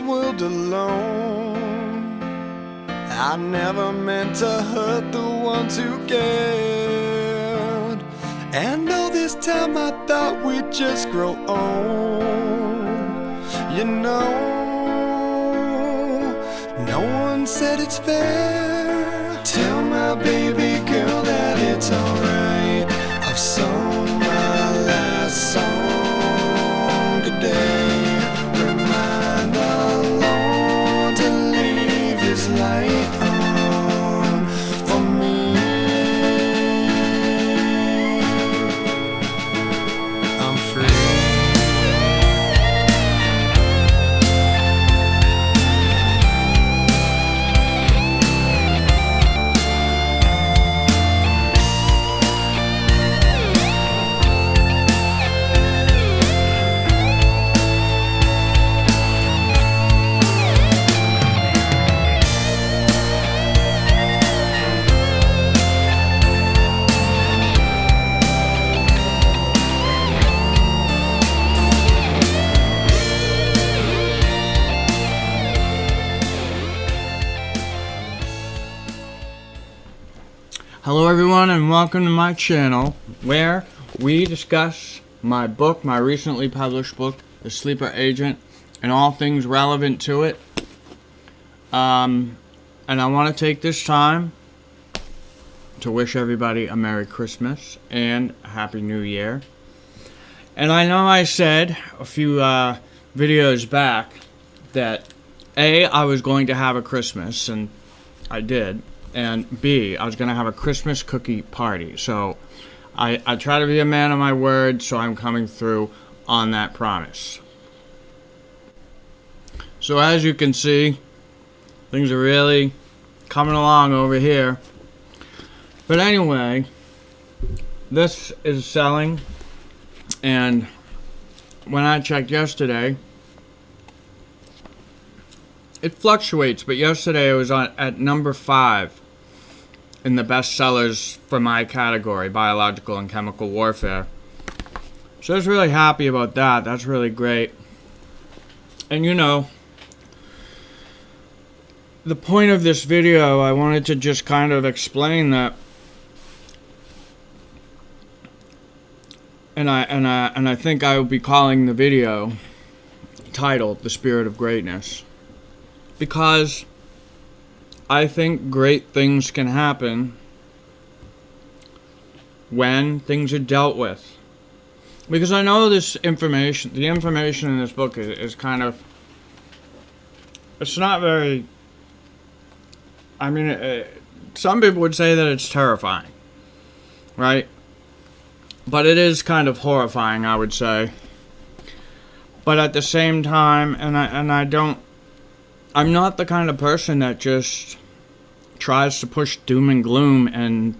world alone. I never meant to hurt the ones who cared. And all this time I thought we'd just grow old. You know, no one said it's fair. Tell my baby girl that it's alright. I've sung my last song today. Remind the Lord to leave His light on for me. I'm free. Hello everyone and welcome to my channel where we discuss my book, my recently published book, The Sleeper Agent, and all things relevant to it. And I want to take this time to wish everybody a Merry Christmas and a Happy New Year. And I know I said a few videos back that A, I was going to have a Christmas, and I did. And B, I was going to have a Christmas cookie party. So I try to be a man of my word, so I'm coming through on that promise. So as you can see, things are really coming along over here. But anyway, this is selling, and when I checked yesterday, it fluctuates, but yesterday it was at number 5 in the bestsellers for my category, biological and chemical warfare. So I was really happy about that. That's really great. And you know, the point of this video, I wanted to just kind of explain that, and I think I will be calling the video titled "The Spirit of Greatness," because I think great things can happen when things are dealt with. Because I know this information, the information in this book is kind of, it's not very, I mean, some people would say that it's terrifying, right? But it is kind of horrifying, I would say. But at the same time, I'm not the kind of person that just tries to push doom and gloom and,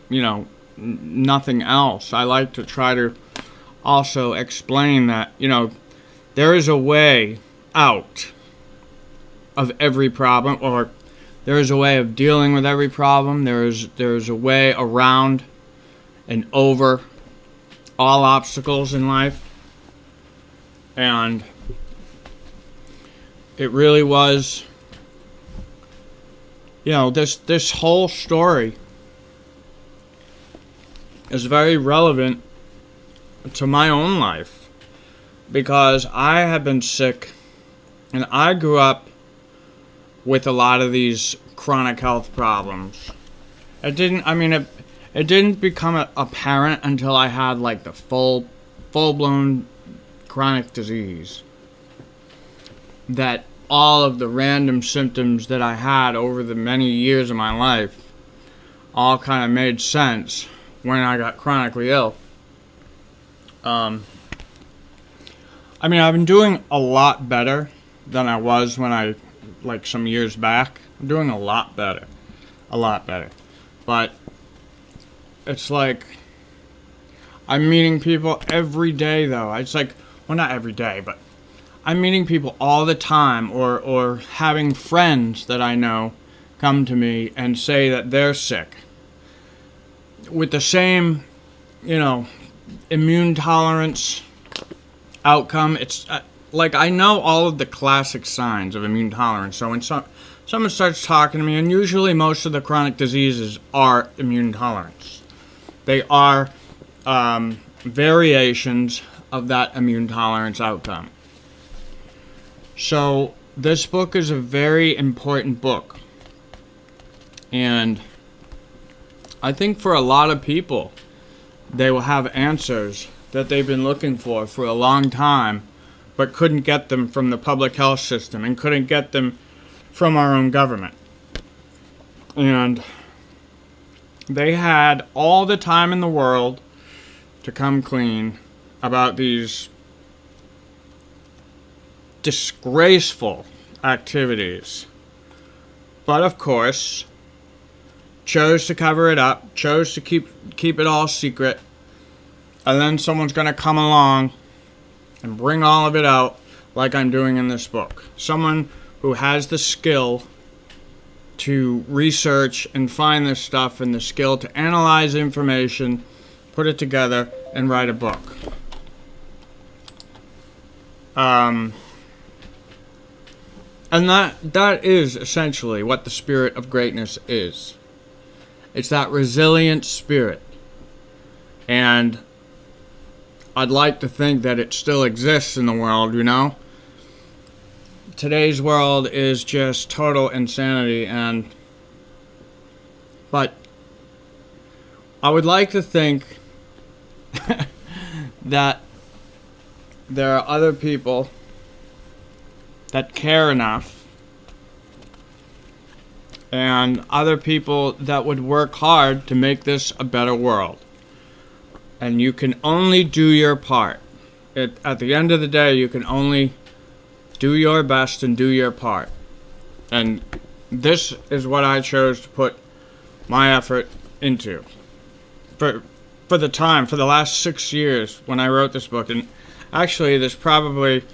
you know, nothing else. I like to try to also explain that, you know, there is a way out of every problem, or there is a way of dealing with every problem. There is a way around and over all obstacles in life. And it really was, you know, this whole story is very relevant to my own life, because I have been sick, and I grew up with a lot of these chronic health problems. It didn't become apparent until I had like the full-blown chronic disease, that all of the random symptoms that I had over the many years of my life all kind of made sense when I got chronically ill. I've been doing a lot better than I was when I, like, some years back. I'm doing a lot better. But it's like, I'm meeting people every day, though. It's like, well, not every day, but I'm meeting people all the time, or having friends that I know come to me and say that they're sick with the same, immune tolerance outcome. like, I know all of the classic signs of immune tolerance. So when someone starts talking to me, and usually most of the chronic diseases are immune tolerance. They are variations of that immune tolerance outcome. So this book is a very important book. And I think for a lot of people, they will have answers that they've been looking for a long time, but couldn't get them from the public health system and couldn't get them from our own government. And they had all the time in the world to come clean about these disgraceful activities. But of course, chose to cover it up, chose to keep it all secret, and then someone's going to come along and bring all of it out like I'm doing in this book. Someone who has the skill to research and find this stuff and the skill to analyze information, put it together, and write a book. And that is essentially what the spirit of greatness is. It's that resilient spirit. And I'd like to think that it still exists in the world, you know? Today's world is just total insanity, but I would like to think that there are other people that care enough, and other people that would work hard to make this a better world. And you can only do your part. At the end of the day, you can only do your best and do your part. And this is what I chose to put my effort into. For the last 6 years when I wrote this book. And actually, there's probably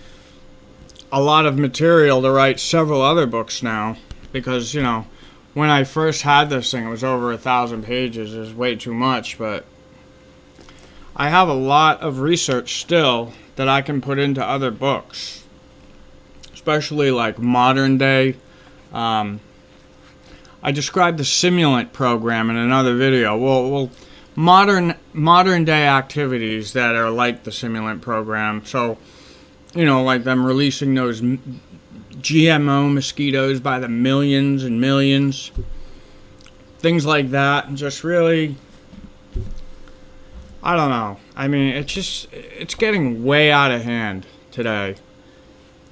a lot of material to write several other books now. Because, you know, when I first had this thing, it was over 1,000 pages. It was way too much, but I have a lot of research still that I can put into other books, especially like modern day. I described the Simulant program in another video. Well, modern day activities that are like the Simulant program. So, you know, like them releasing those GMO mosquitoes by the millions and millions, things like that, and just really, I don't know. I mean, it's getting way out of hand today.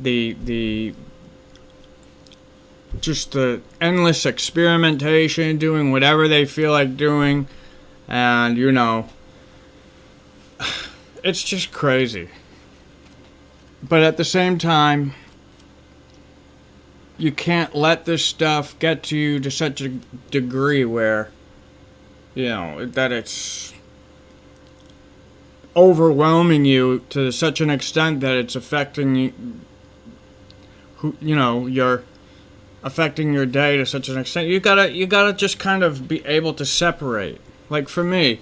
The endless experimentation, doing whatever they feel like doing, and you know, it's just crazy. But at the same time, you can't let this stuff get to you to such a degree where, you know, that it's overwhelming you to such an extent that it's affecting you're affecting your day to such an extent. You gotta just kind of be able to separate. Like for me,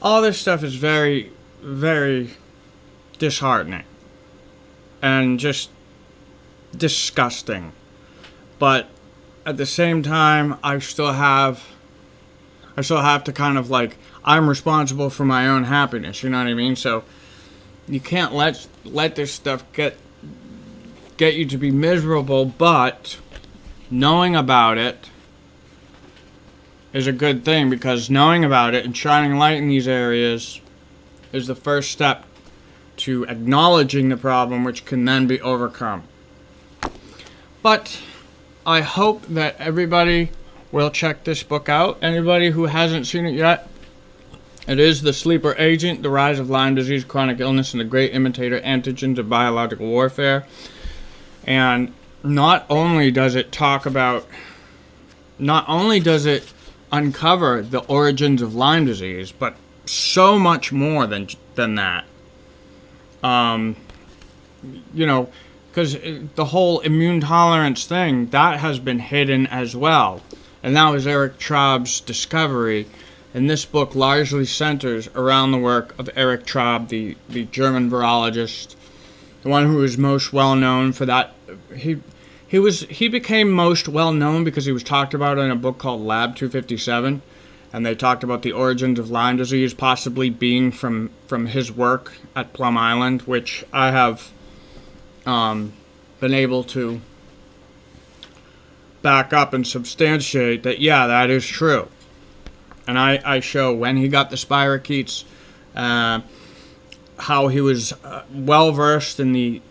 all this stuff is very, very disheartening and just disgusting. But at the same time, I still have to kind of like, I'm responsible for my own happiness, you know what I mean? So you can't let this stuff get you to be miserable, but knowing about it is a good thing, because knowing about it and shining light in these areas is the first step to acknowledging the problem, which can then be overcome. But I hope that everybody will check this book out. Anybody who hasn't seen it yet, it is The Sleeper Agent, The Rise of Lyme Disease, Chronic Illness, and the Great Imitator Antigens of Biological Warfare. And not only does it uncover the origins of Lyme disease, but so much more than that. You know, because the whole immune tolerance thing, that has been hidden as well. And that was Eric Traub's discovery. And this book largely centers around the work of Eric Traub, the German virologist, the one who was most well known for that. He became most well known because he was talked about in a book called Lab 257, and they talked about the origins of Lyme disease possibly being from his work at Plum Island, which I have been able to back up and substantiate that, yeah, that is true. And I show when he got the spirochetes, how he was well versed in the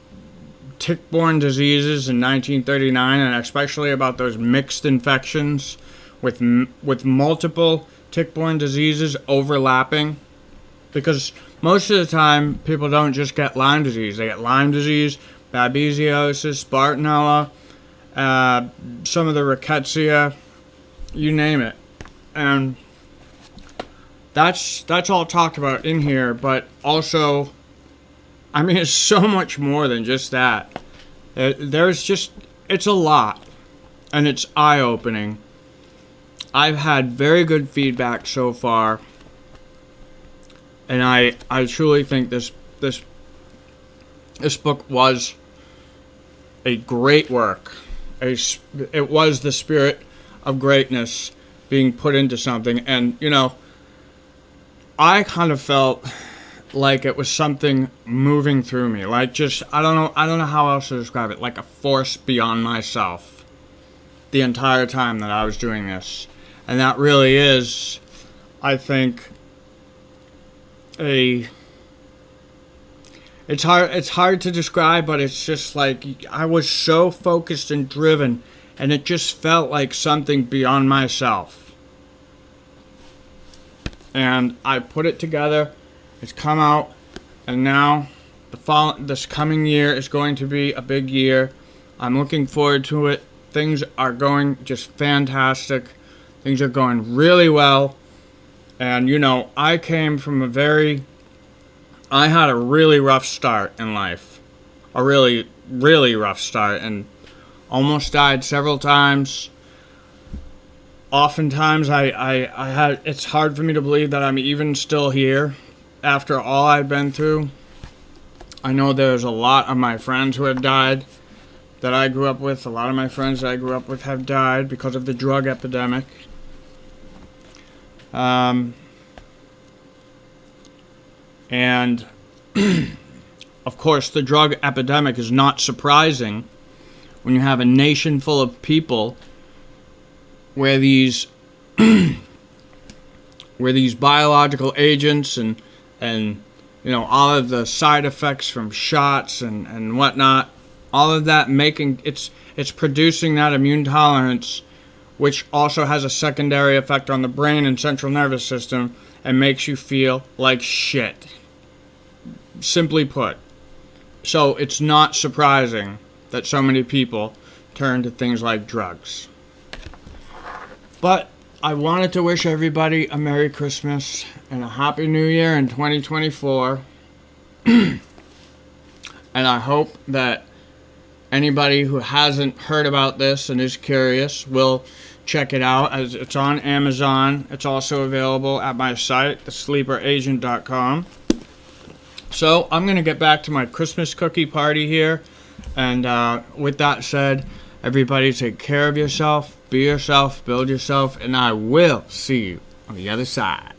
tick-borne diseases in 1939, and especially about those mixed infections with multiple tick-borne diseases overlapping. Because most of the time, people don't just get Lyme disease. They get Lyme disease, babesiosis, Bartonella, some of the rickettsia, you name it. And that's all talked about in here, but also, I mean, it's so much more than just that. It's a lot, and it's eye-opening. I've had very good feedback so far, and I truly think this book was a great work. It was the spirit of greatness being put into something, and you know, I kind of felt like it was something moving through me, like just I don't know how else to describe it, like a force beyond myself the entire time that I was doing this. And that really is, I think, it's hard to describe, but it's just like I was so focused and driven, and it just felt like something beyond myself. And I put it together. It's come out, and now this coming year is going to be a big year. I'm looking forward to it. Things are going just fantastic. Things are going really well. And, you know, I had a really rough start in life. A really, really rough start, and almost died several times. Oftentimes, it's hard for me to believe that I'm even still here after all I've been through. I know there's a lot of my friends who have died that I grew up with. A lot of my friends that I grew up with have died because of the drug epidemic. And of course, the drug epidemic is not surprising when you have a nation full of people where these biological agents and you know, all of the side effects from shots and whatnot, all of that it's producing that immune tolerance, which also has a secondary effect on the brain and central nervous system and makes you feel like shit. Simply put. So it's not surprising that so many people turn to things like drugs. But I wanted to wish everybody a Merry Christmas and a Happy New Year in 2024. And I hope that anybody who hasn't heard about this and is curious will check it out, as it's on Amazon. It's also available at my site, thesleeperagent.com. So I'm going to get back to my Christmas cookie party here. And with that said, everybody take care of yourself, be yourself, build yourself, and I will see you on the other side.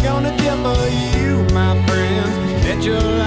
Gonna differ you, my friends, that you'll